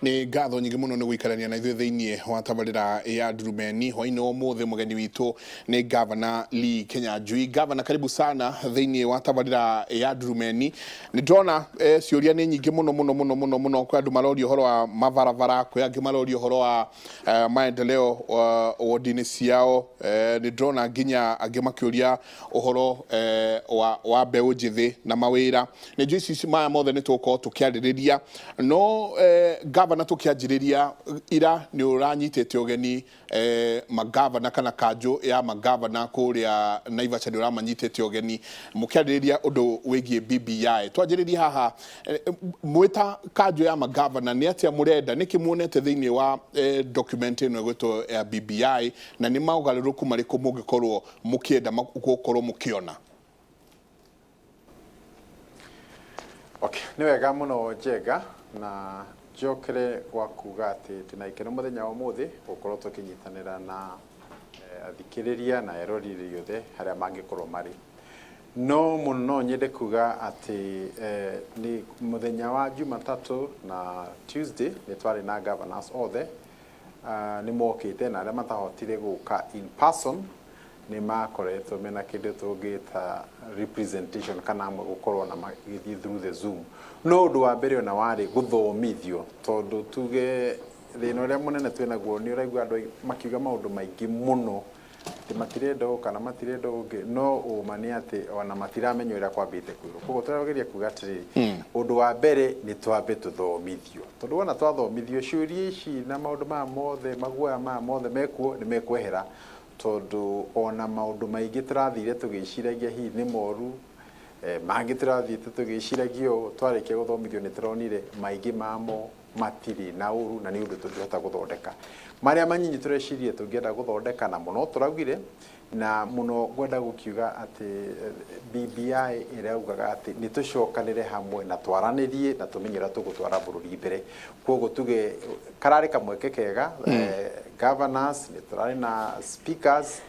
Ni ngatho nyingi muno ni guikarania na ithuĩ thĩinĩ wa tabarĩra ya Ndurumeni. Hwainĩ wa ũmũthĩ mũgeni witũ ni ngavana Lee Kĩnyanjui. Ngavana, karibu sana thĩinĩ wa tabarĩra ya Ndurumeni. Ni ndona ciũria nĩ nyingĩ muno kwa andũ maroria ũhoro wa mabarabara, kwa angĩ maroria ũhoro wa maendeleo wodi-inĩ ciao. Ni ndona nginya angĩ makĩũria ũhoro wa mbeũ njĩthĩ na mawĩra. Nĩ njũĩ ici maya mothe nĩ tũgũkorwo tũkĩarĩrĩria, no ngavana tukianjiriria ira ni uranyitete ugeni mangabana kana kanjo ya mangabana kuria Naivasha ni uramanyitete ugeni mukiaririria undu wigie BBI. Twanjiriria haha mwita kanjo ya mangabana ni atia murenda niki muonete thiini wa document ino gwitwo ya BBI na ni maugaruruku mariku mungikorwo mukienda gukorwo mukiona? Okay, ni wega muno Njega na jokere wa kuga ati tunaikena muthenya wa muthi gukorwo tukinyitanira na athikiriria na erorire yothe haria mangikorwo mari. No muno nyende kuga ati ni muthenya wa Jumatatu na Tuesday ni twari na governors othe ni mokite na aria matahotire guka in person ni makoretwo mena kindu tungita representation kana gukorwo na magithi through the Zoom. No undu wa mbere ona wari guthomithio tondu tuge thina uria munene twina guo ni uraigua andu makiuga maundu maingi muno ti matirenda kana matirenda ungi no umani ati ona matiramenya uria kwambite kwiro. Koguo turageria kuga atiri undu wa mbere ni twambe tuthomithio tondu wona twathomithio ciuria ici na maundu ma mothe maguoya ma mothe mekuo ni mekwehera tondu ona maundu maingi turathire tugiciragia hi ni moru mangi turathite tugiciragio twarikia guthomithio ni turonire maingi mamo matiri na uru na ni undu tungihota guthondeka maria manyinyi turecirie tungienda guthondeka na muno turaugire na muno gwenda gukiuga ati BBI iraugaga ati ni tucokanire hamwe na twaranirie na tumenyera tugutwara bururi mbere koguo tuge karari kamweke kega governors ni turari na speakers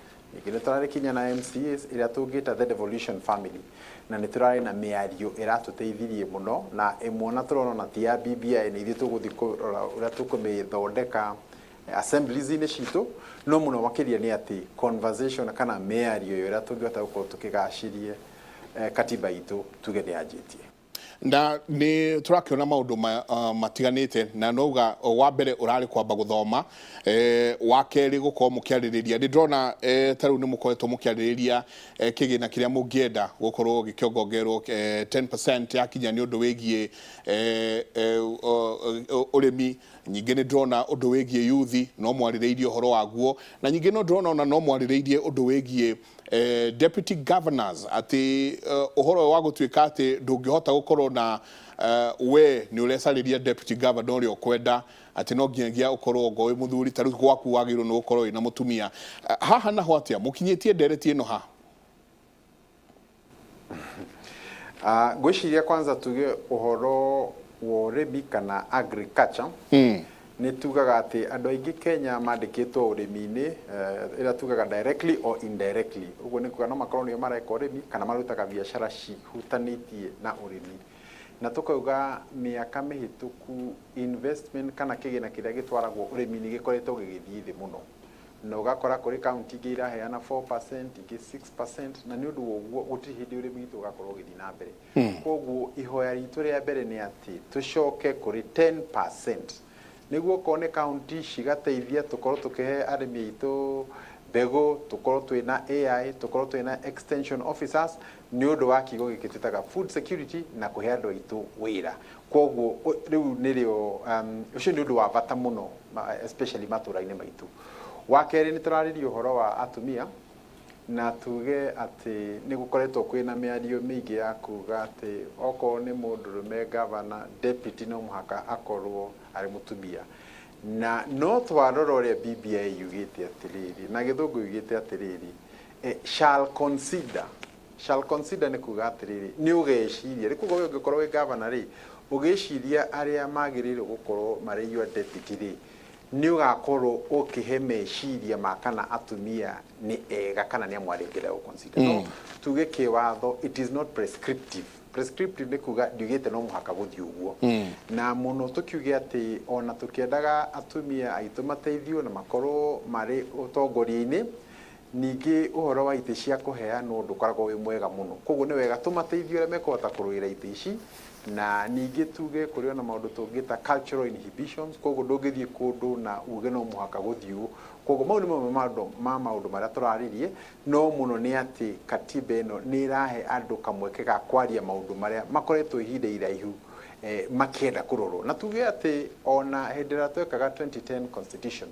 ni turari kinya na MCAs ira tungita the devolution family na ni turari na miario iratuteithirie muno na imwona turona na tia BBI ni ithu tuguthikora ura tukumithondeka assemblies-inĩ citũ no muno makiria ni ati conversation kana miario ira tungihota gukorwo tukigacirie katiba itu tuge ni anjitie na ni turakiona maundu matiganite na nouga wa mbere urari kwamba guthoma wa keri gukorwo mukiaririria ni ndona taru ni mukoretwo mukiaririria kigina kiria mungienda gukorwo gikiongongerwo 10% yakinya ni undu wigie urimi. Nyingi ni ndona undu wigie youth no mwaririirie uhoro waguo na nyingi no ndona ona no mwaririirie undu wigie deputy governors ati uhoro wa gutuika ati ndungihota gukorwo na we ni urecariria deputy governor uri okwenda ati no nginyagia ukorwo ngowe muthuri taru gwaku wagirwo no ukorwo ina mutumia haha na hwatia mukinyitie ndereti ino ha gwiciria kwanza tuge uhoro wa urimi kana agriculture ni tugaga ati andu aingi Kenya mandikitwo urimi-ini ira tugaga directly or indirectly uguo ni kuga no makorwo nio mareka urimi kana marutaga biashara cihutanitie na urimi na tukauga miaka mihituku investment kana kigina kiria gitwaragwo urimi-ini gikoretwo gigithii thi muno na ugakora kuri county ingi iraheana 4% ingi 6% na ni undu woguo gutiri hindi urimi gitu ugakorwo githi na mbere koguo ihoya ritu ria mbere ni ati tucoke kuri 10% niguo kone county cigateithia tukorwo tukihe arimi itu mbegu tukorwo twina AI tukorwo twina extension officers ni undu wa kigo gikititaga food security na kuhe andu itu wira koguo riu nirio ucio ni undu wa bata muno especially matura-ini maitu. Wa keri ni turaririe uhoro wa atumia na tuge ati ni gukoretwo kwina miario mingi ya kuga ati oko ni mundurume governor deputy no muhaka akorwo ari mutumia na no twarora uria BBI yugite atiriri na githungu yugite atiriri shall consider ni kuga atiriri ni ugeciria ri kuga ungikorwo wi governor ri ugeciria aria magirirwo gukorwo mari your deputy ri ni ugakorwo ukihe meciria makana atumia ni ega kana ni amwaringire consider no tuge kiwatho it is not prescriptive prescriptive nĩ kuga ndiugĩte no mũhaka gũthiĩ ũguo na mũno tũkiuge atĩ ona tũkĩendaga atumia aitũ mateithio na makorwo marĩ ũtongoria-inĩ ningĩ ũhoro wa itĩ cia kũheanwo ndũkoragwo wĩ mwega mũno koguo nĩ wega tũmateithio arĩa mekũhota kũrũĩra itĩ ici na ningĩ tuge kũrĩ ona maũndũ tũngĩta cultural inhibitions koguo ndũngĩthiĩ kũndũ na uge no mũhaka gũthiĩ ũguo koguo mau nĩ mamwe ma maũndũ marĩa tũrarĩrie no mũno nĩ atĩ katiba ĩno nĩ ĩrahe andũ kamweke ga kwaria maũndũ marĩa makoretwo ihinda iraihu makĩenda kũrorwo na tuge atĩ ona hĩndĩ ĩrĩa twekaga 2010 constitution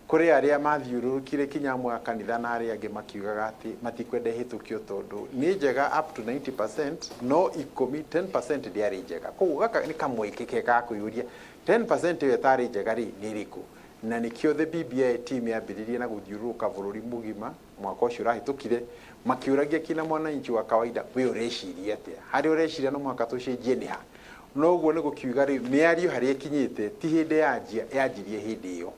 kũrĩ arĩa mathiũrũrũkire kinyamũ ya kanitha na arĩa angĩ makiugaga atĩ matikwenda ĩhĩtũkio tondũ nĩ njega up to 90% no ikũmi 10% ndĩarĩ njega koguo gaka nĩ kamweke kega kũiyũria 10% ĩyo ĩtarĩ njega rĩ nĩ ĩrĩkũ na nĩkĩo the BBI team yambĩrĩirie na gũthiũrũrũka bũrũri mũgima mwaka ũcio ũrahĩtũkire makĩũragia kina mwananchi wa kawaida we ũreciria atĩa harĩ ũreciria no mũhaka tũcenjie nĩ ha noguo nĩ gũkiuga rĩu mĩario harĩa ĩkinyĩte ti hĩndĩ yanjirie hĩndĩ ĩyo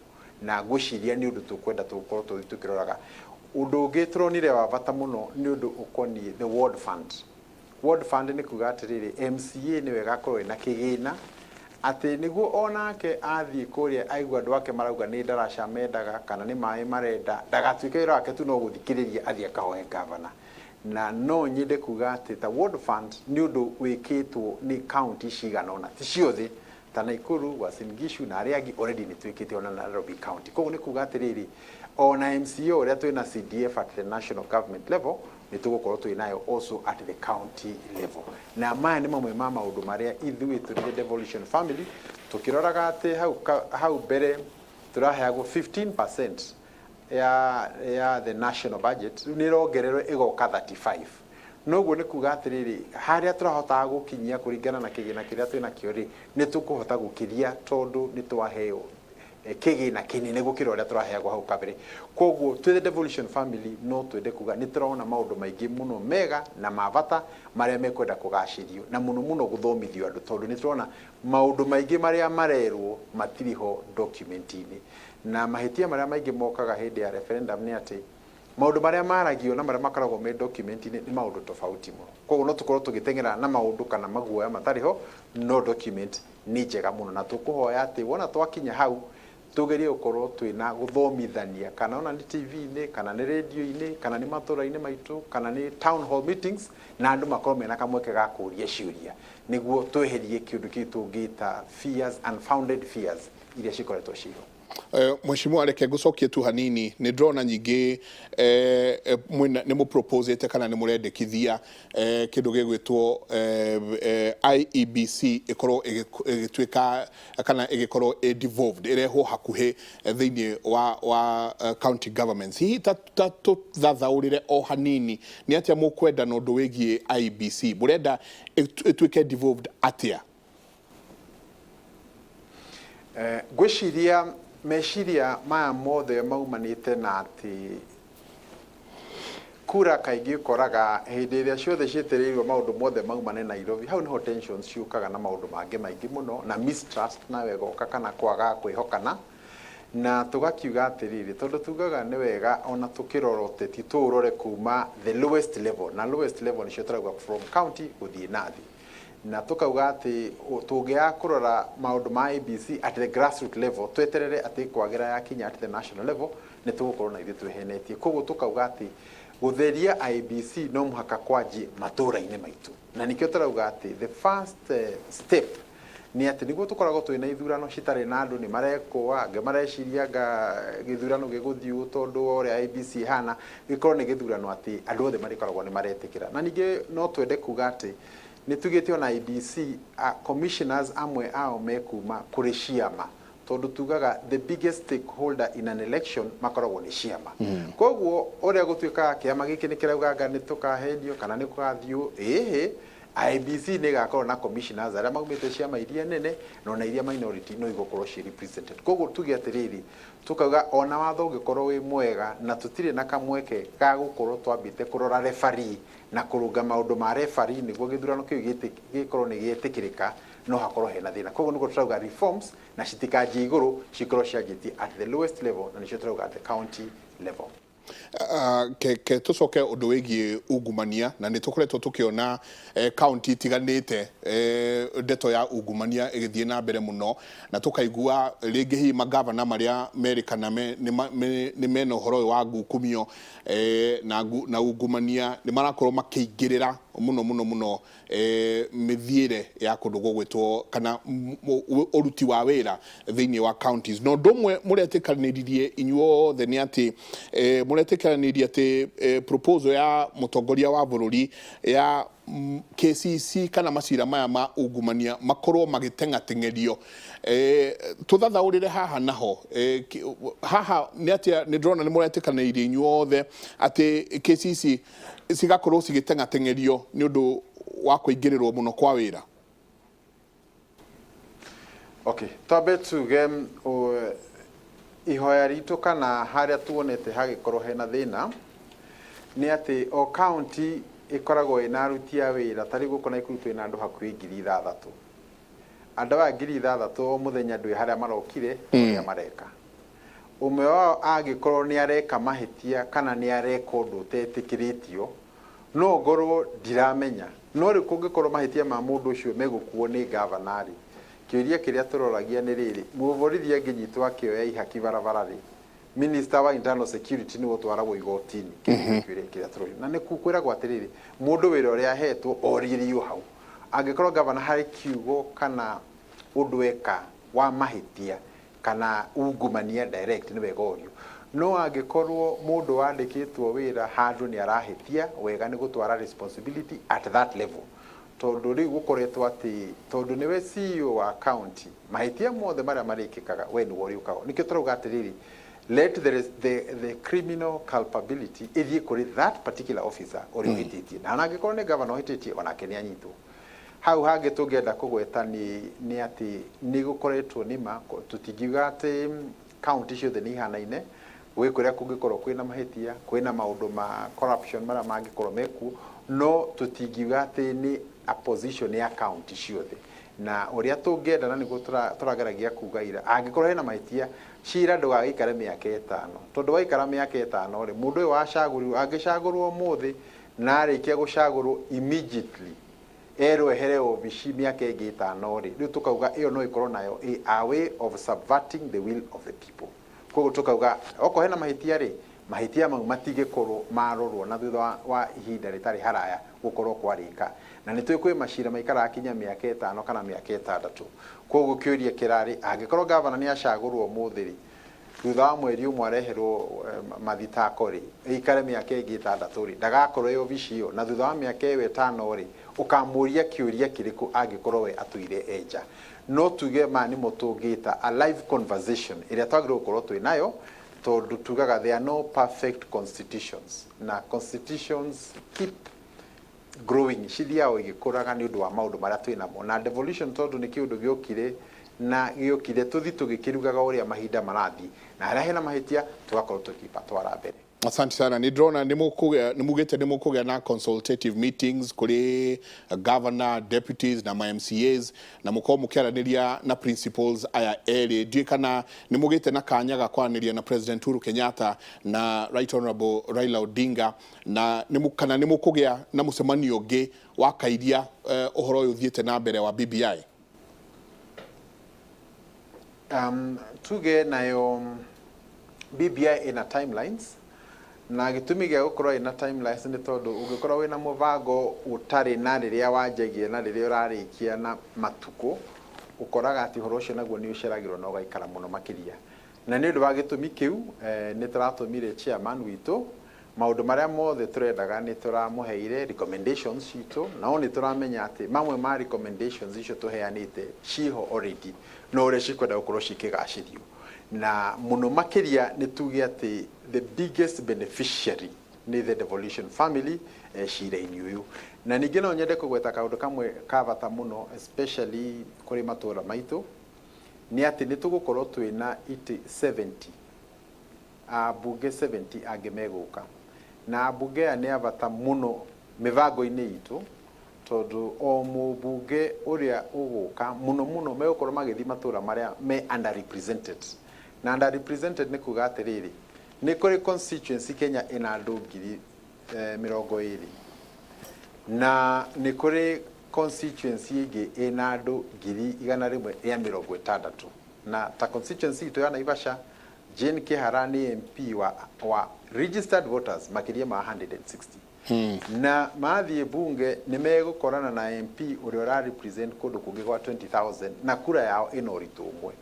na ngũciria nĩ ũndũ tũkwenda tũkorwo tũkĩroraga ũndũ ũngĩ tũronire wa bata mũno nĩ ũndũ ũkoniĩ the ward fund nĩ kuga atĩrĩrĩ MCA nĩ wega akorwo ena kĩgĩna atĩ nĩguo onake athiĩ kũrĩa aigua andũ ake marauga nĩ ndaraca mendaga kana nĩ maĩ marenda ndagatuĩke wĩra wake tu no gũthikĩrĩria athiĩ akahoe ngavana na no nyende kuga atĩ ta ward fund nĩ ũndũ wĩkĩtwo nĩ county cigana ona ti ciothe ta Naikuru, Uasin Gishu na arĩa angĩ already nĩ twĩkĩte ona Nairobi County koguo nĩ kuga atĩrĩrĩ ona MCA ũrĩa twĩna CDF at the national government level nĩ tũgũkorwo twĩnayo also at the county level na maya nĩ mamwe ma maũndũ marĩa ithuĩ tũrĩ devolution family tũkĩroraga atĩ hau mbere tũraheagwo 15% ya the national budget nĩ ĩrongererwo ĩgoka 35 noguo nĩ kuga atĩrĩrĩ harĩa tũrahotaga gũkinyia kũringana na kĩgĩna kĩrĩa twĩnakĩo rĩ nĩ tũkũhota gũkĩria tondũ nĩ twaheo kĩgĩna kĩnene gũkĩra ũrĩa tũraheagwo hau kabere koguo twĩ the devolution family no twende kuga nĩ tũrona maũndũ maingĩ mũno mega na ma bata marĩa mekwenda kũgacĩrio na mũno mũno gũthomithio andũ tondũ nĩ tũrona maũndũ maingĩ marĩa marerwo matirĩ ho document-inĩ na mahĩtia marĩa maingĩ mokaga hĩndĩ ya referendum nĩ atĩ maũndũ marĩa maragio na marĩa makoragwo me document-inĩ nĩ maũndũ tofauti mũno koguo no tũkorwo tũgĩteng'era na maũndũ kana maguoya matarĩ ho no document nĩ njega mũno na tũkũhoya atĩ wona twakinya hau tugerie gũkorwo twĩna gũthomithania kana ona nĩ TV-inĩ kana nĩ radio-inĩ kana nĩ matũra-inĩ maitũ kana nĩ town hall meetings na andũ makorwo mena kamweke ga kũũria ciũria nĩguo tweherie kĩũndũ kĩu tũngĩta fears, unfounded fears iria cikoretwo ciho Mheshimiwa reke ngũcokie tu hanini nĩ ndĩrona nyingĩ nĩ mũproposete kana nĩ mũrendekithia kĩndũ gĩgwĩtwo IEBC ĩkorwo ĩgĩtuĩka kana ĩgĩkorwo devolved ĩrehwo hakuhĩ thĩinĩ wa county governments hihi ta tũthathaũrĩre o hanini nĩ atĩa mũkwenda na ũndũ wĩgiĩ IEBC mũrenda ĩtuĩke devolved atĩa ngwĩciria meciria maya mothe maumanĩte na atĩ kura kaingĩ ũkoraga hĩndĩ ĩrĩa ciothe ciĩtĩrĩirwo maũndũ mothe maumane Nairobi hau nĩho tensions ciũkaga na maũndũ mangĩ maingĩ mũno na mistrust nayo ĩgoka kana kwaga kwĩhokana na tũgakiuga atĩrĩrĩ tondũ tugaga nĩ wega ona tũkĩrora ũteti tũũrore kuma the lowest level na lowest level nĩcio tũrauga from county gũthiĩ nathĩ na tukauga ati tũngĩaga kũrora maũndũ ma ABC at the grassroots level tweterere ati kwagĩra yakinya at the national level nĩ tũgũkorwo na ithuĩ twehenetie koguo tukauga ati gũtheria IBC no mũhaka kwanjie matũra-inĩ maitũ na nĩkĩo tũrauga ati the first step nĩ ati nĩguo tũkoragwo twĩna ithurano citarĩ na andũ nĩ marekwo angĩ mareciria gĩthurano gĩgũthiĩ tondũ ũrĩa IBC hana gĩkorwo nĩ gĩthurano ati andũ othe marĩkoragwo nĩ maretĩkĩra na ningĩ no twende kuga ati nĩ tugĩte ona IBC commissioners amwe ao mekuma kũrĩ ciama tondũ tugaga the biggest stakeholder in an election makoragwo nĩ ciama koguo ũrĩa gũtuĩka kĩama gĩkĩ nĩ kĩrauganga nĩ tũkahenio kana nĩ gũgathiũ IBC nĩ gakorwo na commissioners arĩa maumĩte ciama iria nene na ona iria minority no igũkorwo ci represented koguo tuge atĩrĩrĩ tukauga ona watho ũngĩkorwo wĩ mwega na tũtirĩ na kamweke ga gũkorwo twambĩte kũrora referee na kũrũnga maũndũ ma referee nĩguo gĩthurano kĩu gĩkorwo nĩ gĩetĩkĩrĩka no hakorwo hena thĩna koguo nĩguo tũrauga reforms na citikajie igũrũ cikorwo cianjĩtie at the lowest level na nĩcio tũrauga at the county level ke tucoke undu wigie ungumania na ni tukoretwo tukiona county tiganite ndeto ya ungumania igithie na mbere muno na tukaigua ringi hi magavana maria merikana ni mena uhoro wa ngukumio na ungumania ni marakorwo makiingirira muno mithiire ya kundu gugwitwo kana uruti wa wira thiini wa counties no ndomwe muretikanirie inyuothe ni ati muretikanirie ati proposal ya mutongoria wa bururi ya KCC kana macira maya ma ungumania makorwo magitengatengerio tuthathaurire haha naho haha ni ati ni drona ni muretikanirie inyuothe ati KCC cigakorwo cigitengatengerio ni undu wa kuingirirwo muno kwa wira. Okay, tabe tuge ihoya ritu kana haria tuonete hagikorwo hena thina ni ati o county ikoragwo ina aruti a wira tari gukona ikurutwo ina andu hakuhi 6,000 andu a 6,000 o muthenya ndui haria marokire ya mareka umwe wao agikorwo ni areka mahitia kana ni areka undu utetikiritio no ngorwo ndiramenya no ri kungikorwo mahitia ma mundu ucio megukuo ni gavanari kiuria kiria turoragia ni riri muvorithia nginyitwa akioya ihaki barabara ri Minister wa Internal Security ni gutwaragwo igotini kiuria kiria turori na ni kukwira gwatiriri mundu wira uria ahetwo oririo hau angikorwo governor hari kiugo kana undu eka wa mahitia kana ungumania direct ni wegorio no angikorwo mundu wandikitwo wira handu ni arahitia wega ni gutwara responsibility at that level tondu ri gukoretwo ati tondu niwe CEO wa county mahitia mothe maria marikikaga we ni woriukaga nikio turauga atiriri let the criminal culpability ithie kuri that particular officer ori uhititie na angikorwo ni governor uhititie onake ni anyitwo hau hangi tungenda kugweta ni ati ni gukoretwo nima tutingiuga ati county ciothe ni hanaine we kuria kungikorwo kwina mahitia kwina maundu ma corruption maria mangikorwo meku no tutingiuga ati ni a position ya county ciothe na uria tungenda na niguo turageragia kuga ira angikorwo hena mahitia cira ndugagikare miaka 5 tondu waikara miaka 5 ri mundu uyu wacagurwo angicagurwo muthi na arikia gucagurwo immediately erohere obici miaka 5 ri riu tukauga iyo no ikorwo nayo a way of subverting the will of the people koguo tukauga oko hena mahitia ri mahitia mau matigikorwo marorwo na thutha wa ihinda ritari haraya gukorwo kwarika na nitwikwe macira maikara kinya miaka 5 kana miaka 6 koguo kiuria kirari angikorwo governor ni acagurwo muthiri thutha wa mweri umwe areherwo mathitako ri ikare miaka 6 ri ndagakorwo yo vicio na thutha wa miaka 5 ri ukamuria kiuria kiriku angikorwo we atuire eja no tuge mani mutungita a live conversation iria twagirwo gukorwo twinayo tondu tugaga there are no perfect constitutions na constitutions keep growing shithiao igikuraga ni undu wa maundu maria twinamo na devolution tondu ni kiundu giokire na giokire tuthi tugikirugaga uria mahinda marathi na haria hena mahitia tugakorwo tukipatwara mbere. Asante sana ni drona ni mugite ni mukugea na consultative meetings kuri governor deputies na MCAs na muko mukiaraniria na principals aya eri ndikana ni mugite na kanyaga kwaniria na President Uhuru Kenyatta na Right Honorable Raila Odinga na ni mukugea na mucemanio ungi wa kaidia uhoro uyu thiete na mbere wa BBI. Tuge nayo BBI ina timelines na gitumi gya gukorwo ina timelines ni tondu ungikorwo wina mubango utari na riria wanjagia na riria urarikia na matuko ukoraga ati horo cio naguo ni uceragirwo na ugaikara muno makiria na ni ndu wa gitumi kiu ni turatumire chairman witu maundu maria mothe turendaga ni turamuheire recommendations citu na oni turamenya ati mamwe ma recommendations icio tuheanite ciho already no ure cikwenda gukorwo cikigacirio na muno makiria ni tuge ati the biggest beneficiary ni the devolution family shira-ini uyu na ningi no nyende kugweta kaundu kamwe ka bata muno especially kuri matura maitu ni ati ni tugukorwo twina iti 70 bunge 70 angemeguka na bunge ya ni abata muno mivango-ini itu tondu o mubunge uria uguka muno megukorwo magithi matura maria me underrepresented na underrepresented ni kuga atiriri nĩ kũrĩ constituency Kenya ĩna andũ ngiri 20 na nĩ kũrĩ constituency ĩngĩ ĩna andũ ngiri 160 na ta constituency itũ ya Naivasha Jane Kĩhara nĩ MP wa registered voters makĩria ma 160 na mathiĩ bunge nĩ megũkorana na MP ũrĩa ũra represent kũndũ kũngĩ gwa 20,000 na kura yao ĩna ũritũ ũmwe.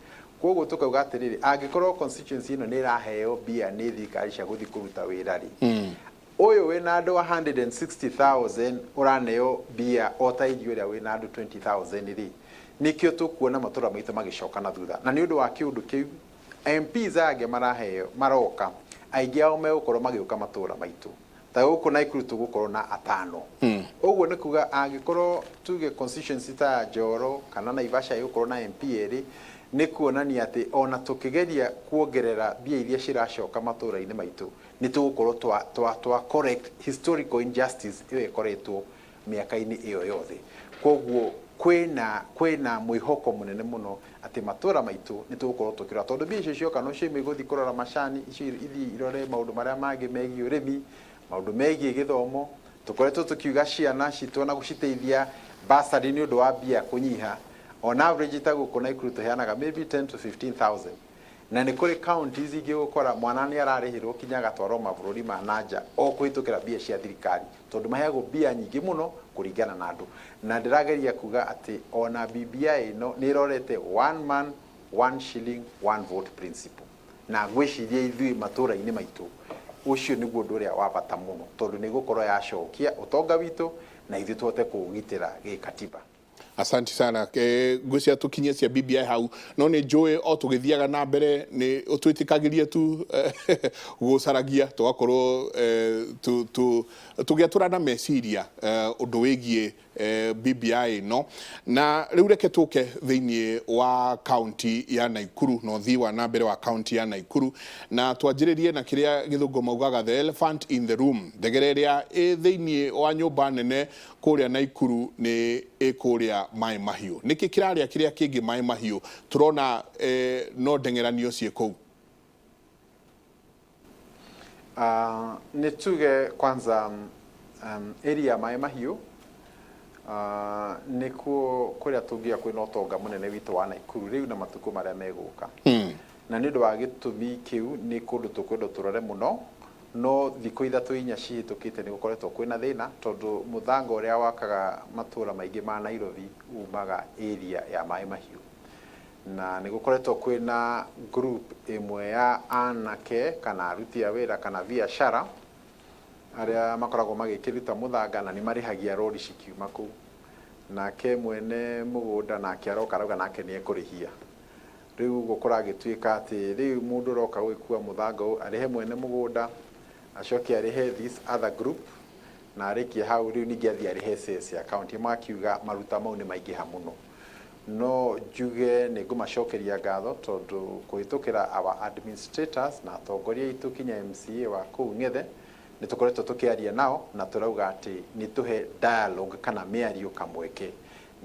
Koguo tukauga atiriri angĩkorwo constituency ino nĩ ĩraheo mbia nĩ thirikari cia gũthiĩ kũruta wĩra rĩ ũyũ wĩna andũ 160,000 ũraneo mbia o ta irio ũrĩa wĩna andũ 20,000 rĩ nikĩo tũkuona matũra maitũ magĩcoka na thutha na nĩ ũndũ wa kĩũndũ kĩu MPs age maraheo maroka aingĩ ao megũkorwo magĩũka matũra maitũ ta gũkũ Naikuru tũgũkorwo na atano ũguo nĩ kuga angĩkorwo tuge constituency ta Njoro kana Naivasha ĩgũkorwo na MP erĩ nĩ kuonania atĩ ona tũkĩgeria kuongerera mbia iria ciracoka matũra-inĩ maitũ nĩ tũgũkorwo twa correct historical injustice ĩyo ĩkoretwo mĩaka-inĩ ĩyo yothe. Koguo kwĩna mwĩhoko mũnene mũno atĩ matũra maitũ nĩ tũgũkorwo tũkĩrora tondũ mbia icio cioka no ciume gũthiĩ kũrora macani icio ithi irore maũndũ marĩa mangĩ megiĩ ũrĩmi maũndũ megiĩ gĩthomo tũkoretwo tũkiuga ciana citũ na gũciteithia bursary nĩ ũndũ wa mbia kũnyiha on average ta gũkũ Naikuru tũheanaga maybe 10 to 15,000 na nĩ kũrĩ counties ingĩ gũkora mwana nĩ ararĩhĩrwo kinya agatwarwo mabũrũri ma nanja o kũhĩtũkĩra mbia cia thirikari tondũ maheagwo mbia nyingĩ mũno kũringana na andũ na ndĩrageria kuga atĩ ona BBI ĩno nĩ ĩrorete one man one shilling one vote principle na gwĩciria ithuĩ matũra-inĩ maitũ ũcio nĩguo ũndũ ũrĩa wa bata mũno tondũ nĩ gũkorwo yacokia ũtonga witũ na ithuĩ tũhote kũũgitĩra gĩkatiba. Asante sana ngwĩciria tũkinyie cia BBI hau no nĩ njũĩ o tũgĩthiaga na mbere nĩ ũtwĩtĩkagĩria tu gũcaragia tũgakorwo tũgĩatũra na meciria ũndũ wĩgiĩ BBI no na rĩu reke tũke thĩinĩ wa kaunti ya Naikuru no thii wa na mbere wa kaunti ya Naikuru na twanjĩrĩrie na kĩrĩa gĩthũngũ maugaga the elephant in the room ndegere ĩrĩa thĩinĩ wa nyũmba nene kũrĩa Naikuru nĩ kũrĩa Mai Mahiũ nĩkĩ kĩrarĩa kĩrĩa kĩngĩ Mai Mahiũ turona no ndengeranio ciĩ kũu nĩ tuge kwanza area Mai Mahiũ nĩkuo kũrĩa tũngĩa kwĩna ũtonga mũnene witũ wa Naikuru rĩu na matukũ marĩa megũka na nĩ ũndũ wa gĩtũmi kĩu nĩ kũndũ tũkwenda tũrore mũno no thikũ ithatũ inya cihĩtũkĩte nĩ gũkoretwo kwĩna thĩna tondũ mũthanga ũrĩa wakaga matũra maingĩ ma Nairobi umaga area ya Mai Mahiũ na nĩ gũkoretwo kwĩna group ĩmwe ya anake kana aruti a wĩra kana biacara arĩa makoragwo magĩkĩruta mũthanga na nĩ marĩhagia rori cikiuma kũu nake mwene mũgũnda nake aroka rauga nake nĩ ekũrĩhia rĩu gũkora gĩtuĩka atĩ rĩu mũndũ ũroka gwĩkua mũthanga arĩhe mwene mũgũnda acoke arĩhe this other group na arĩkia hau rĩu ningĩ athiĩ arĩhe sales account makiuga maruta mau nĩ maingĩha mũno no njuge nĩ ngũmacokeria ngatho tondũ kũhĩtũkĩra our administrators na atongoria aitũ kinya MCA wa kũu Ng'ethe nĩ tũkoretwo tũkĩaria nao na tũrauga atĩ nĩ tũhe dialogue kana mĩario kamweke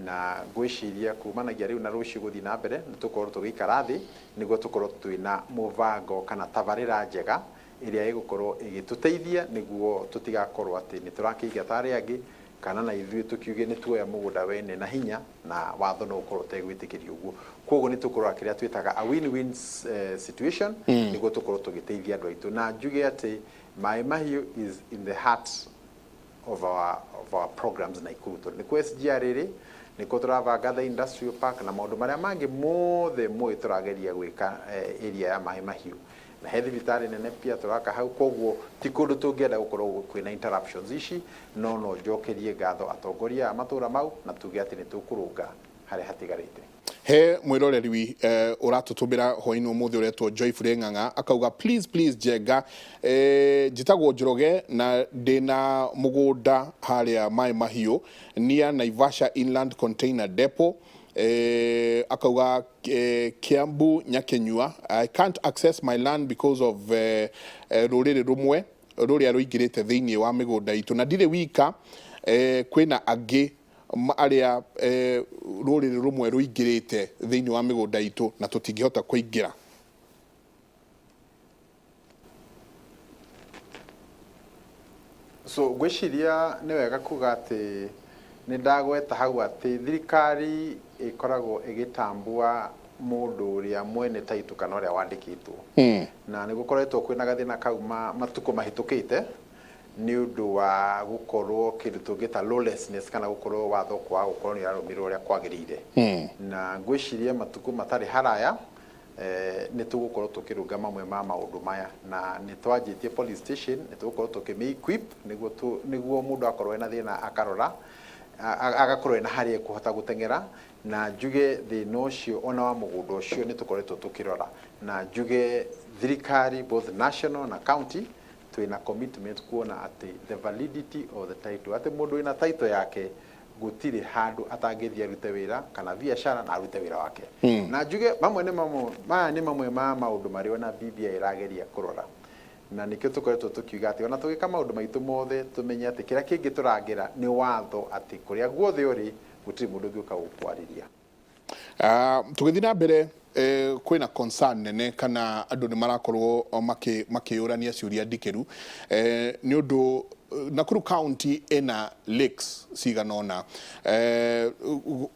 na ngwĩciria kumanagia rĩu na rũciũ gũthiĩ na mbere nĩ tũkorwo tũgĩikara thĩ nĩguo tũkorwo twĩna mũbango kana tabarĩra njega ĩrĩa ĩgũkorwo ĩgĩtũteithia nĩguo tũtigakorwo atĩ nĩ tũrakĩiga tarĩ angĩ kana na ithuĩ tũkiuge nĩ tuoya mũgũnda wene na hinya na watho no ũkorwo ũtegwĩtĩkĩrio ũguo koguo nĩ tũkorwo kĩrĩa twĩtaga a win-win situation nĩguo tũkorwo tũgĩteithia andũ aitũ na njuge atĩ Mai Mahiũ is in the heart of our programs Naikuru tondũ nĩ kwa SGR rĩrĩ nĩkuo tũrabanga the industrial park na maũndũ marĩa mangĩ mothe moĩ tũrageria gwĩka area ya Mai Mahiũ na he thibitarĩ nene pia tũraka hau koguo ti kũndũ tũngĩenda gũkorwo kwĩna interruptions ici no njokerie ngatho atongoria a matũra mau na tuge atĩ nĩ tũkũrũnga harĩa hatigarĩte. He mwĩroreri ũratũtũmĩra hwainĩ ũmũthĩ ũretwo Joyfrey Ng'ang'a akauga please Jenga njĩtagwo Njoroge na ndĩna mũgũnda harĩa Mai Mahiũ near Naivasha Inland Container Depot akauga Kiambu Nyakenyua I can't access my land because of rũrĩrĩ rũmwe rũrĩa rũingĩrĩte thĩinĩ wa mĩgũnda itũ na ndirĩ wika kwĩna angĩ arĩa rũrĩrĩ rũmwe rũingĩrĩte thĩinĩ wa mĩgũnda itũ na tũtingĩhota kũingĩra. So gwiciria nĩ wega kuga atĩ nĩ ndagweta hau atĩ thirikari ĩkoragwo ĩgĩtambua mũndũ ũrĩa mwene taitũ kana ũrĩa wandĩkĩtwo na nĩ gũkoretwo kwĩna gathĩna kau matukũ mahĩtũkĩte nĩ ũndũ wa gũkorwo kĩndũ tũngĩta lawlessness kana gũkorwo watho kwa gũkorwo nĩ ũrarũmĩrĩrwo ũrĩa kwagĩrĩire na ngwĩciria matukũ matarĩ haraya nĩ tũgũkorwo tũkĩrũnga mamwe ma maũndũ maya na nĩ twanjĩtie police station nĩ tũgũkorwo tũkĩmĩ-equip nĩguo mũndũ akorwo ena thĩna akarora agakorwo ena harĩa kũhota gũteng'era na njuge thĩna ũcio ona wa mũgũnda ũcio nĩ tũkoretwo tũkĩrora na njuge thirikari both national na county twĩna commitment kuona atĩ the validity of the title atĩ mũndũ wĩna title yake gũtirĩ handũ atangĩthiĩ arute wĩra kana biacara na arute wĩra wake na njuge maya nĩ mamwe ma maũndũ marĩa ona BBI ĩrageria kũrora na nĩkĩo tũkoretwo tũkiuga atĩ ona tũgĩka maũndũ maitũ mothe tũmenye atĩ kĩrĩa kĩngĩ tũrangĩra nĩ watho atĩ kũrĩa guothe ũrĩ gũtirĩ mũndũ ũngĩũka gũkwarĩria. Tũgĩthiĩ na mbere kwĩna concern nene kana andũ nĩ marakorwo makĩũrania ciũria ndikĩru nĩ ũndũ Nakuru County ena lakes cigana ũna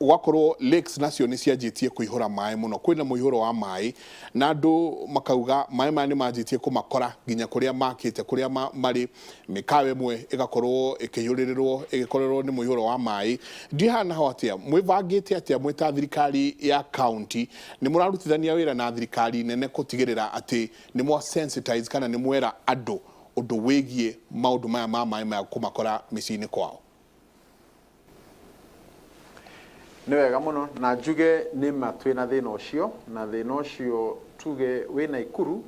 wakorwo lakes nacio nĩ cianjĩtie kũihũra maĩ mũno kwĩna mũihũro wa maĩ na andũ makauga maĩ maya nĩ manjĩtie kũmakora nginya kũrĩa makĩte kũrĩa marĩ mĩkawa ĩmwe ĩgakorwo ĩgĩkorerwo nĩ mũihũro wa maĩ ndihana ho atĩa mwĩbangĩte atĩa mwĩ ta thirikari ya county nĩ mũrarutithania wĩra na thirikari nene gũtigĩrĩra atĩ nĩ mwa sensitize kana nĩ mwera andũ ũndũ wĩgiĩ maũndũ maya ma maĩ maya kũmakora mĩciĩ-inĩ kwao? Nĩ wega mũno na njuge nĩ ma twĩna thĩna ũcio na thĩna ũcio tuge wĩ Naikuru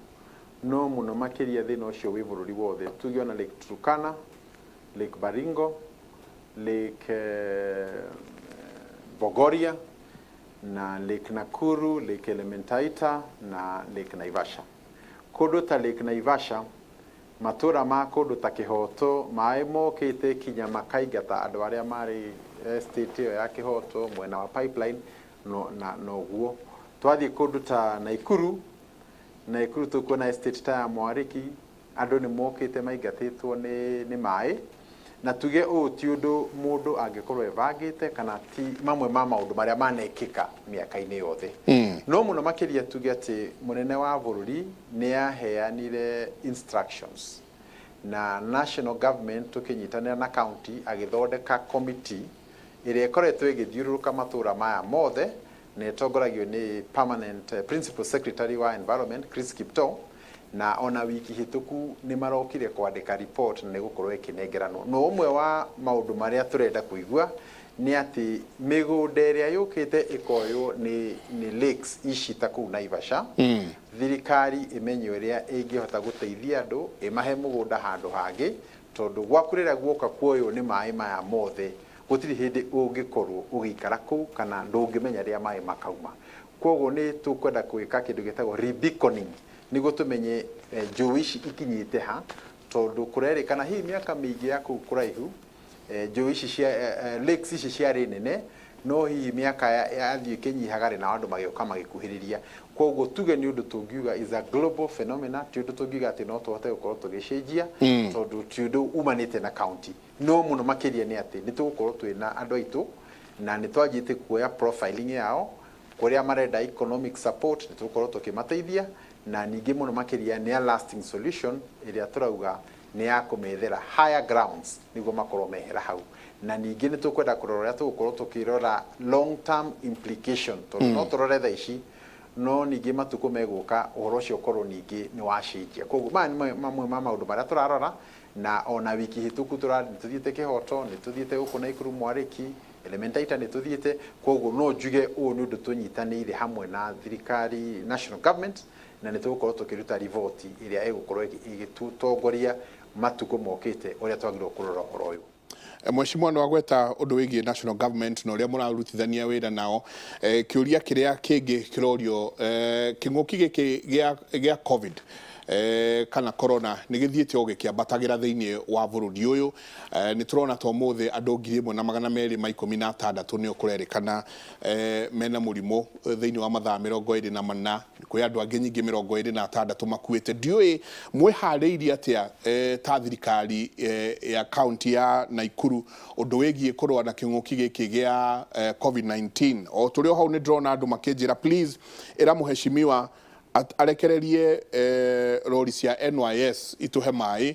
no mũno makĩria thĩna ũcio wĩ bũrũri wothe tuge ona Lake Turkana, Lake Baringo, Lake Bogoria na Lake Nakuru, Lake Elementaita na Lake Naivasha. Kũndũ ta Lake Naivasha matura ma kũndũ ta Kĩhoto maĩ mokĩte kinya makaingata andũ arĩa marĩ state ĩyo ya Kĩhoto mwena wa pipeline na ũguo twathiĩ kũndũ ta Naikuru tũkuona estate ta ya Mwariki andũ nĩ mokĩte maingatĩtwo nĩ maĩ na tuge ũũ ti ũndũ mũndũ angĩkorwo ebangĩte kana ti mamwe ma maũndũ marĩa manekĩka mĩaka-inĩ yothe no mũno makĩria tuge atĩ mũnene wa bũrũri nĩ aheanire instructions na national government tũkĩnyitanĩra na county agĩthondeka committee ĩrĩa ĩkoretwo ĩgĩthiũrũrũka matũũra maya mothe na ĩtongoragio nĩ permanent principal secretary wa environment Chris Kipto na ona wiki hĩtũku nĩ marokire kwandĩka report na nĩgũkorwo ĩkĩnengeranwo no ũmwe wa maũndũ marĩa tũrenda kũigua nĩ atĩ mĩgũnda ĩrĩa yũkĩte ĩkoywo nĩ lakes ici ta kũu Naivasha thirikari ĩmenye ũrĩa ĩngĩhota gũteithia andũ ĩmahe mũgũnda handũ hangĩ tondũ gwaku rĩrĩa guoka kuoywo nĩ maĩ maya mothe gũtirĩ hĩndĩ ũngĩkorwo ũgĩikara kũu kana ndũngĩmenya rĩrĩa maĩ makauma koguo nĩ tũkwenda gwĩka kĩndũ gĩtagwo rebeaconing nĩguo tũmenye njũĩ ici ikinyĩte ha tondũ kũrerĩkana hihi mĩaka mĩingĩ ya kũu kũraihu njũĩ ici cia lakes ici ciarĩ nene no hihi mĩaka yathiĩ ĩkĩnyihaga na andũ magĩũka magĩkuhĩrĩria koguo tuge nĩ ũndũ tũngiuga is a global phenomena ti ũndũ tũngiuga atĩ no tũhote gũkorwo tũgĩcenjia tondũ ti ũndũ umanĩte na county no mũno makĩria nĩ atĩ nĩ tũgũkorwo twĩna andũ aitũ na nĩ twanjĩte kuoya profiling yao kũrĩa marenda economic support nĩ tũgũkorwo tũkĩmateithia na ningĩ mũno makĩria nĩ a lasting solution ĩrĩa tũrauga nĩ ya kũmethera higher grounds nĩguo makorwo mehera hau na ningĩ nĩ tũkwenda kũrora ũrĩa tũgũkorwo tũkĩrora long term implication tondũ no tũrore thaa ici no ningĩ matukũ megũka ũhoro ũcio ũkorwo ningĩ nĩ wacenjia koguo maya nĩ mamwe ma maũndũ marĩa tũrarora na ona wiki hĩtũku tũthiĩte Kĩhoto nĩ tũthiĩte gũkũ Naikuru Mwariki Elementaita nĩ tũthiĩte koguo no njuge ũũ nĩ ũndũ tũnyitanĩire hamwe na thirikari national government na nĩ tũgũkorwo tũkĩruta riboti ĩrĩa ĩgũkorwo ĩgĩtũtongoria matukũ mokĩte ũrĩa twagĩrĩirwo kũrora ũhoro ũyũ. Mheshimiwa no agweta ũndũ wĩgiĩ national government na ũrĩa mũrarutithania wĩra nao kĩũria kĩrĩa kĩngĩ kĩrorio kĩng'ũki gĩkĩ gĩa covid kana corona nĩ gĩthiĩte o gĩkĩambatagira thĩinĩ wa bũrũri ũyũ. Nĩ tũrona to mũthĩ andũ 1,216 nĩo kũrerĩkana mena mũrimũ thĩinĩ wa mathaa 24, kwĩ andũ angĩ nyingĩ 26 makuĩte. Ndiũĩ mwĩharĩirie atĩa ta thirikari ya kaunti ya Naikuru ũndũ wĩgiĩ kũrũa na kĩng'ũki gĩkĩ gĩa COVID-19. O tũrĩ o hau nĩ ndĩrona andũ makĩnjĩra please ĩra mũheshimiwa arekererie rori cia NYS ituhe maĩ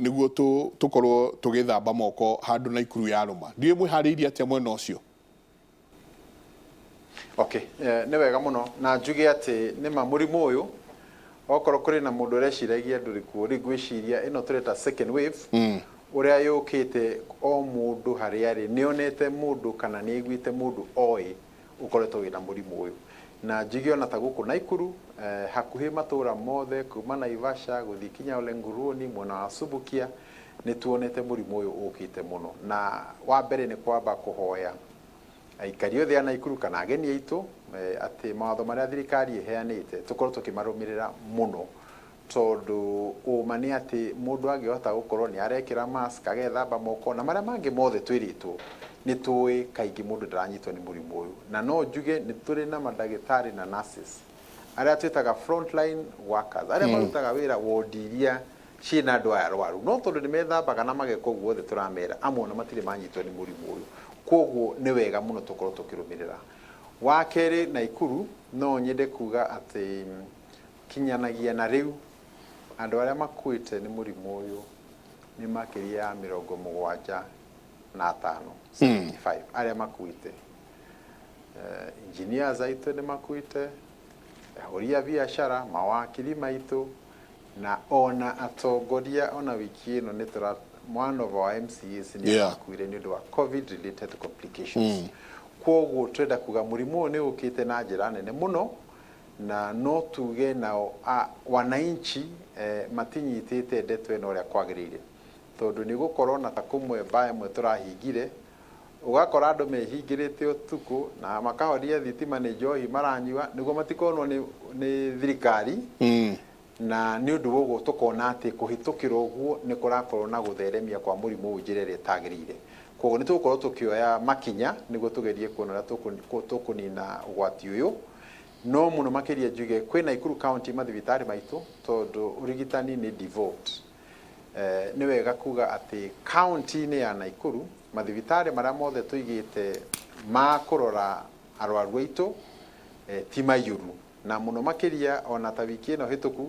nĩguo tũkorwo tũgĩthamba moko handũ Naikuru ya rũma. Ndiũĩ mwĩharĩirie atĩa mwena ũcio? Okay, nĩ wega mũno na njuge atĩ nĩma mũrimũ ũyũ okorwo kũrĩ na mũndũ ũreciragia ndũrĩ kuo, rĩu ngwĩciria ĩno tũreta second wave ũrĩa yũkĩte o mũndũ harĩa arĩ nĩonete mũndũ kana nĩaiguĩte mũndũ oĩ ũkoretwo wĩna mũrimũ ũyũ. Na njuge ona ta gũkũ Naikuru hakuhĩ matũra mothe kuma Naivasha gũthiĩ kinya Ole Nguruoni mwena wa Subukia nĩ tuonete mũrimũ ũyũ ũkĩte mũno. Na wa mbere nĩ kwamba kũhoya aikari othe a Naikuru kana ageni aitũ atĩ mawatho marĩa thirikari ĩheanĩte tũkorwo tũkĩmarũmĩrĩra mũno, tondũ ũma nĩ atĩ mũndũ angĩhota gũkorwo nĩ arekĩra mask agethamba moko na marĩa mangĩ mothe twĩrĩtwo nĩ tũĩ kaingĩ mũndũ ndaranyitwo nĩ mũrimũ ũyũ. Na no njuge nĩ tũrĩ na mandagĩtarĩ na nurses arĩa twĩtaga frontline workers arĩa marutaga wĩra wondi iria ciĩna andũ aya arwaru, no tondũ nĩ methambaga na mageka ũguo othe tũramera amwe na matirĩ manyitwo nĩ mũrimũ ũyũ. Koguo nĩ wega mũno tũkorwo tũkĩrũmĩrĩra. Wa kerĩ Naikuru no nyende kuga atĩ kinyanagia na rĩu andũ arĩa makuĩte nĩ mũrimũ ũyũ nĩ makĩria ya 75 arĩa makuĩte. Engineers aitũ nĩ makuĩte, ahũri a biacara, mawakiri maitũ na ona atongoria ona wiki ĩno nĩ one of our MCAs nĩ akuire nĩ ũndũ wa COVID related complications. Koguo twenda kuga mũrimũ ũyũ nĩ ũkĩte na njĩra nene mũno na no tuge nao wananchi matinyitĩte ndeto ĩno ũrĩa kwagĩrĩire, tondũ nĩ gũkorwo na ta kũmwe mbaya mwe tũrahingire ũgakora andũ mehingĩrĩte ũtukũ na makahoria thitima nĩ njohi maranyua nĩguo matikonwo nĩ thirikari. Na nĩ ũndũ ũguo tũkona atĩ kũhĩtũkĩra ũguo nĩ kũrakorwo na gũtheremia kwa mũrimũ ũyũ njĩra ĩrĩa ĩtagĩrĩire. Koguo nĩ tũgũkorwo tũkĩoya makinya nĩguo tũgerie kuona ũrĩa tũkũnina ũgwati ũyũ. No mũno makĩria njuge kwĩ Naikuru County mathibitarĩ maitũ tondũ ũrigitani nĩ devolved. Nĩ wega kuga atĩ county-inĩ ya Naikuru mathibitarĩ marĩa mothe tũigĩte ma kũrora arwaru aitũ ti maiyũru, na mũno makĩria ona ta wiki ĩno hĩtũku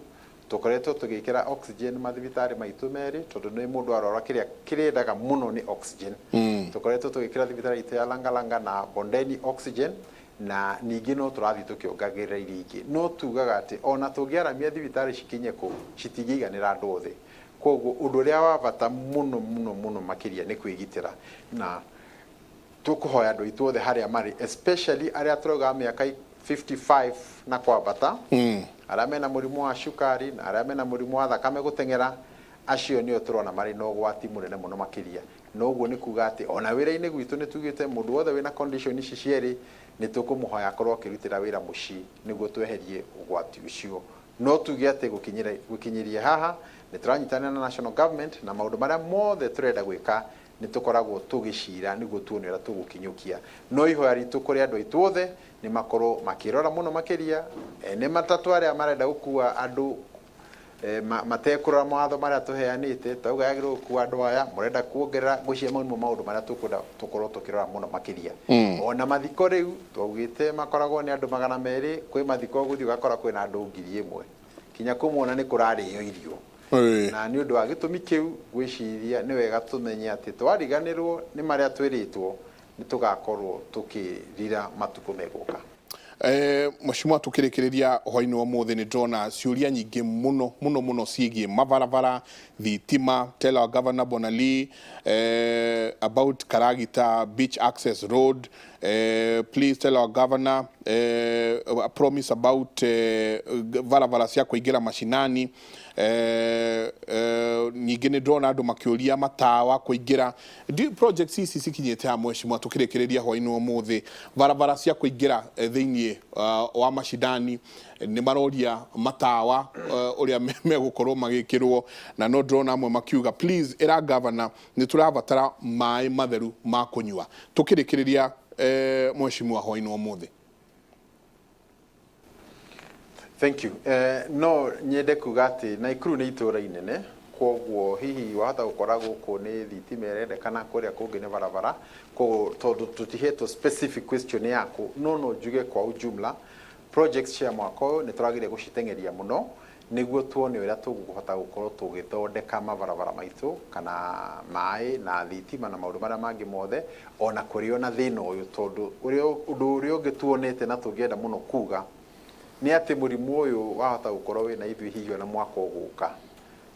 tũkoretwo tũgĩkĩra oxygen mathibitarĩ maitũ merĩ tondũ nĩ mũndũ arwara kĩrĩendaga mũno nĩ oxygen. Tũkoretwo tũgĩkĩra thibitarĩ itũ ya Langalanga na Bondeni oxygen na ningĩ no tũrathiĩ tũkĩongagĩrĩra iria ingĩ. No tugaga atĩ ona tũngĩaramia thibitarĩ cikinye kũu citingĩiganĩra andũ othe. Koguo ũndũ ũrĩa wa bata mũno makĩria nĩ kwĩgitĩra na tũkũhoya andũ aitũ othe harĩa marĩ, especially arĩa tũrauga mĩaka 55 na kwambata, arĩa mena mũrimũ wa cukari na arĩa mena mũrimũ wa thakame gũteng'era, acio nĩo tũrona marĩ na ũgwati mũnene mũno makĩria. Na ũguo nĩ kuga atĩ ona wĩra-inĩ gwitũ nĩ tugĩte mũndũ wothe wĩna condition ici cierĩ nĩ tũkũmũhoya akorwo akĩrutĩra wĩra mũciĩ nĩguo tweherie ũgwati ũcio. No tuge atĩ gũkinyĩria haha nĩ tũranyitanĩra na national government na maũndũ marĩa mothe tũrenda gwĩka nĩ tũkoragwo tũgĩcira nĩguo tuone ũrĩa tũgũkinyũkia. No ihoya ritũ kũrĩ andũ aitũ othe nĩ makorwo makĩrora mũno makĩria nĩ matatũ arĩa marenda gũkua andũ matekũrora mawatho marĩa tũheanĩte, tauga yagĩrĩirwo gũkua andũ aya mũrenda kuongerera ngwĩciria maũndũ marĩa tũkorwo tũkĩrora mũno makĩria. Ona mathiko rĩu twaugĩte makoragwo nĩ andũ 200, kwĩ mathiko gũthiĩ ũgakora kwĩna andũ 1000 kinya kũmwona nĩ kũrarĩo irio. Na nĩ ũndũ wa gĩtũmi kĩu ngwĩciria nĩ wega tũmenye atĩ twariganĩrwo nĩ marĩa twĩrĩtwo nĩ tũgakorwo tũkĩrira matukũ megũka. Mheshimiwa tukĩrĩkĩrĩria hwainĩ wa ũmũthĩ nĩ ndĩrona ciũria nyingĩ mũno ciĩgiĩ mabarabara, thitima. Tell our governor Bwana Lee about Karagita Beach Access Road. Please tell our governor a promise about barabara cia kũingĩra mashinani. nyingĩ nĩ ndĩrona andũ makĩũria matawa kũingĩra projects ici cikinyĩte ha mheshimiwa tũkĩrĩkĩrĩria hwaĩ-inĩ ũmũthĩ barabara cia kũingĩra thĩinĩ wa macindani nĩ maroria matawa ũrĩa megũkorwo magĩkĩrwo na no ndĩrona amwe makiuga please ĩra governor nĩ tũrabatara maĩ matheru ma kũnyua tũkĩrĩkĩrĩria mheshimiwa hwaĩ-inĩ ũmũthĩ. Thank you. No nyende kuga atĩ Naikuru nĩ itũũra inene koguo hihi wahota gũkora gũkũ nĩ thitima ĩrendekana kũrĩa kũngĩ nĩ barabara tondũ tũtihetwo specific question yaku no njuge kwa ujumla projects cia mwaka ũyũ nĩ tũragĩrĩire gũciteng'eria mũno nĩguo tuone ũrĩa tũkũhota gũkorwo tũgĩthondeka mabarabara maitũ kana maĩ na thitima na maũndũ marĩa mangĩ mothe ona kũrĩ ona thĩna ũyũ tondũ ũndũ ũrĩa ũngĩ tuonete na tũngĩenda mũno kuga nĩ atĩ mũrimũ ũyũ wahota gũkorwo wĩna ithuĩ hihi ona mwaka ũgũka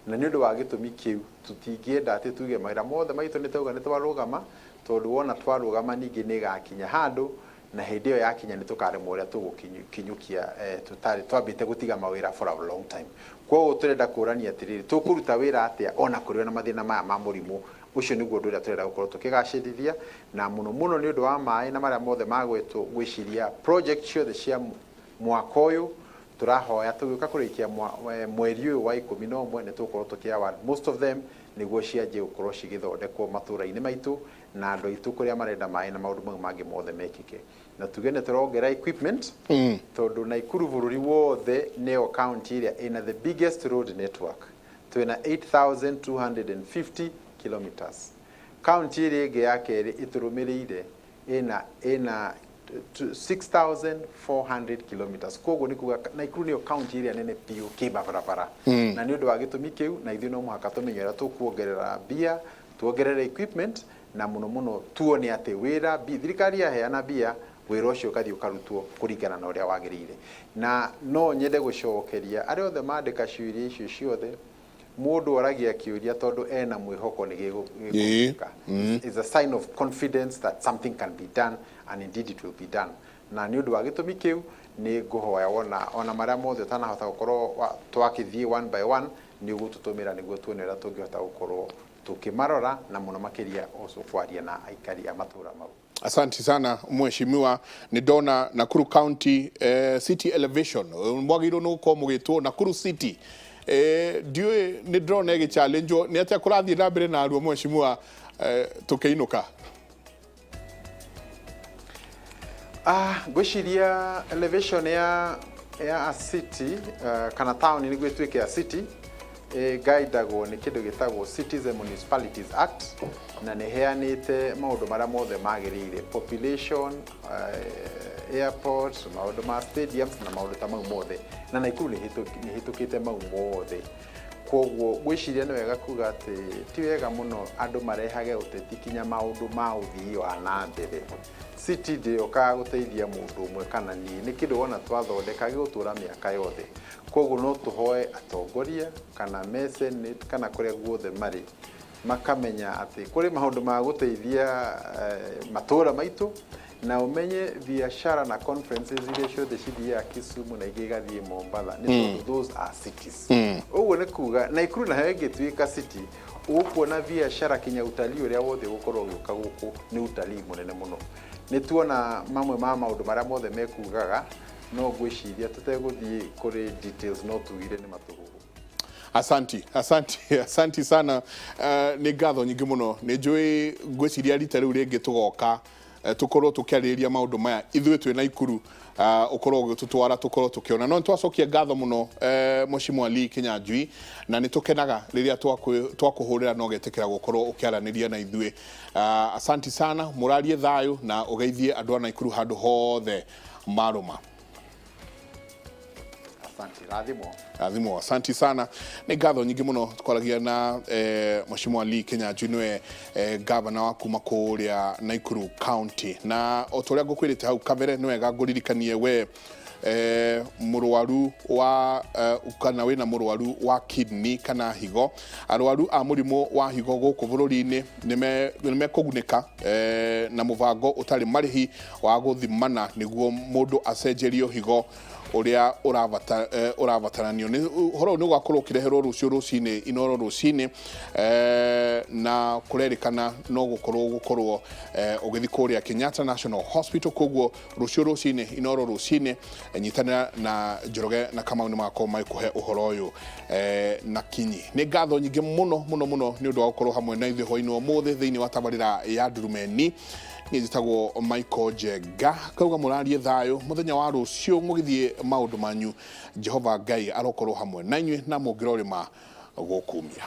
na nĩ ũndũ wa gĩtũmi kĩu tũtingĩenda atĩ tuge mawĩra mothe maitũ nĩ tauga nĩ twarũgama tondũ wona twarũgama ningĩ nĩ gakinya handũ na hĩndĩ ĩyo yakinya nĩ tũkaremwo ũrĩa tũgũkinyũkia tũtarĩ twambĩte gũtiga mawĩra for a long time koguo tũrenda kũrania atĩrĩrĩ tũkũruta wĩra atĩa ona kũrĩ ona mathĩna maya ma mũrimũ ũcio nĩguo ũndũ ũrĩa tũrenda gũkorwo tũkĩgacĩrithia na mũno mũno nĩ ũndũ wa maĩ na marĩa mothe magwetwo gwĩciria project ciothe cia mwaka ũyũ tũrahoya tũgĩũka kũrĩkia mweri ũyũ wa 11 nĩ tũgũkorwo tũkĩ most of them nĩguo cianjie gũkorwo cigĩthondekwo matũũra-inĩ maitũ na andũ aitũ kũrĩa marenda maĩ na maũndũ mau mangĩ mothe mekĩke na tuge nĩ tũrongera equipment tondũ Naikuru bũrũri wothe nĩyo county ĩrĩa ĩna the biggest road network twĩna 8,250 kilometers county ĩrĩa ĩngĩ ya kerĩ ĩtũrũmĩrĩire ĩna 6,400 kilometers koguo nĩ kuga Naikuru nĩyo county ĩrĩa nene biũ kĩbarabara na nĩ ũndũ wa gĩtũmi kĩu na ithuĩ no mũhaka tũmenye ũrĩa tũkuongerera mbia tuongerere equipment na mũno mũno tuone atĩ wĩra thirikari yaheana mbia wĩra ũcio ũgathiĩ ũkarutwo kũringana na ũrĩa wagĩrĩire na no nyende gũcokeria arĩa othe mandĩka ciũria icio ciothe mũndũ oragia kĩũria tondũ ena mwĩhoko nĩ gĩgũka is a sign of confidence that something can be done and indeed it will be done na nĩ ũndũ wa gĩtũmi kĩu nĩ ngũhoya ona marĩa mothe ũtanahota gũkorwo twakĩthiĩ one by one nĩ ũgũtũtũmĩra nĩguo tuone ũrĩa tũngĩhota gũkorwo tukimarora na muno makiria kwaria na aikari a matũra mau. Asante sana mheshimiwa ni ndona Nakuru County city elevation mwagiro no ko mugitwo Nakuru city ndiwe ni ndona igi challenge ni atia kurathie na mbere na aruo mheshimiwa tukiinuka gwiciria elevation ya city kana town ni gwituike ya city guidagwo ni kindu gitagwo Citizen Municipalities Act na ni heanite maundu maria mothe magirire population airport maundu ma stadiums na maundu ta mau mothe na Naikuru ni hitukite mau mothe koguo gwiciria ni wega kuga ati ti wega muno andu marehage uteti kinya maundu ma uthii wa na mbere city ndio ka guteithia mundu umwe kana ni kindu wona twathondeka gigutura miaka yothe koguo no tuhoe atongoria kana mesenate kana kuria guothe mari makamenya ati kuri maundu ma guteithia matura maitu na umenye biashara na conferences ile ciothe cithia Kisumu na igigathie Mombasa ni those are cities uguo ni kuga Naikuru na hege tuika city ukuona biashara kinya utalii uria wothe gukorwo ugiuka guku ni utalii munene muno ni tuona mamwe ma maundu maria mothe mekugaga no gwiciria tuteguthie kuri details no tugire ni matugugu. Asanti sana ni ngatho nyingi muno ni njui gwiciria rita riu ringi tugoka tukorwo tukiarĩrĩria maundu maya ithuĩ twĩ Naikuru ukorwo gututwara tukorwo tukiona no twacokia ngatho muno mheshimiwa Lee Kĩnyanjui na nĩ tukenaga rĩrĩa twakuhurira no getekera gukorwo ukiaraniria na ithuĩ asanti sana murarie thayo na ugeithie andu a Naikuru handu hothe maruma. Rathimo asanti sana ni ngatho nyingi muno twaragia na mheshimiwa Lee Kĩnyanjui niwe governor wa kuma kuria Naikuru County na otoria ngukwirite hau kabere ni wega nguririkanie we murwaru wa kana wina murwaru wa kidney kana higo arwaru a murimu wa higo guku bururi-ini nime kuguneka na mubango utari marihi wa guthimana niguo mundu acenjerio higo uria urabataranio ni horo ni gwakorwo kireherwo rucio rucine inoro rucine na kurerikana no gukorwo ugithi kuria Kenyatta National Hospital koguo rucio rucine inoro rucine nyitana na Njoroge na Kamau ni mako mai kuhe uhoro uyu na kinyi ni ngatho nyingi muno ni undu wa gukorwo hamwe na ithuĩ hwainĩ ũmũthĩ thĩinĩ wa tabarĩra ya Ndurumeni njĩtagwo Michael Njenga kauga mũrarie thayũ mũthenya wa rũciũ mũgĩthiĩ maũndũ manyu Jehova Ngai arokorwo hamwe na inyuĩ na mũngĩrorĩma gũkumia.